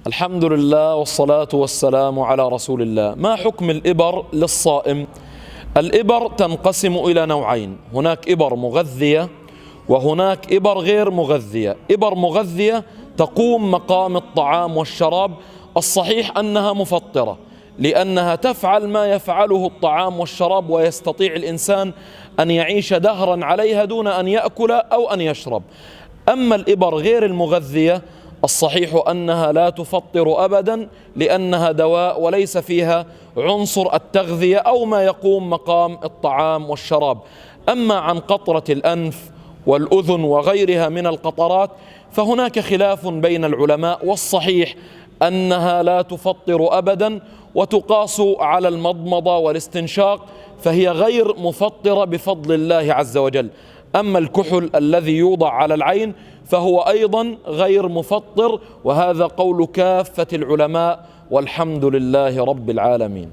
الحمد لله والصلاة والسلام على رسول الله. ما حكم الإبر للصائم؟ الإبر تنقسم إلى نوعين، هناك إبر مغذية وهناك إبر غير مغذية. إبر مغذية تقوم مقام الطعام والشراب، الصحيح أنها مفطرة لأنها تفعل ما يفعله الطعام والشراب، ويستطيع الإنسان أن يعيش دهرا عليها دون أن يأكل أو أن يشرب. أما الإبر غير المغذية الصحيح أنها لا تفطر أبدا لأنها دواء وليس فيها عنصر التغذية أو ما يقوم مقام الطعام والشراب. أما عن قطرة الأنف والأذن وغيرها من القطرات فهناك خلاف بين العلماء، والصحيح أنها لا تفطر أبدا وتقاس على المضمضة والاستنشاق، فهي غير مفطرة بفضل الله عز وجل. أما الكحل الذي يوضع على العين فهو أيضا غير مفطر، وهذا قول كافة العلماء، والحمد لله رب العالمين.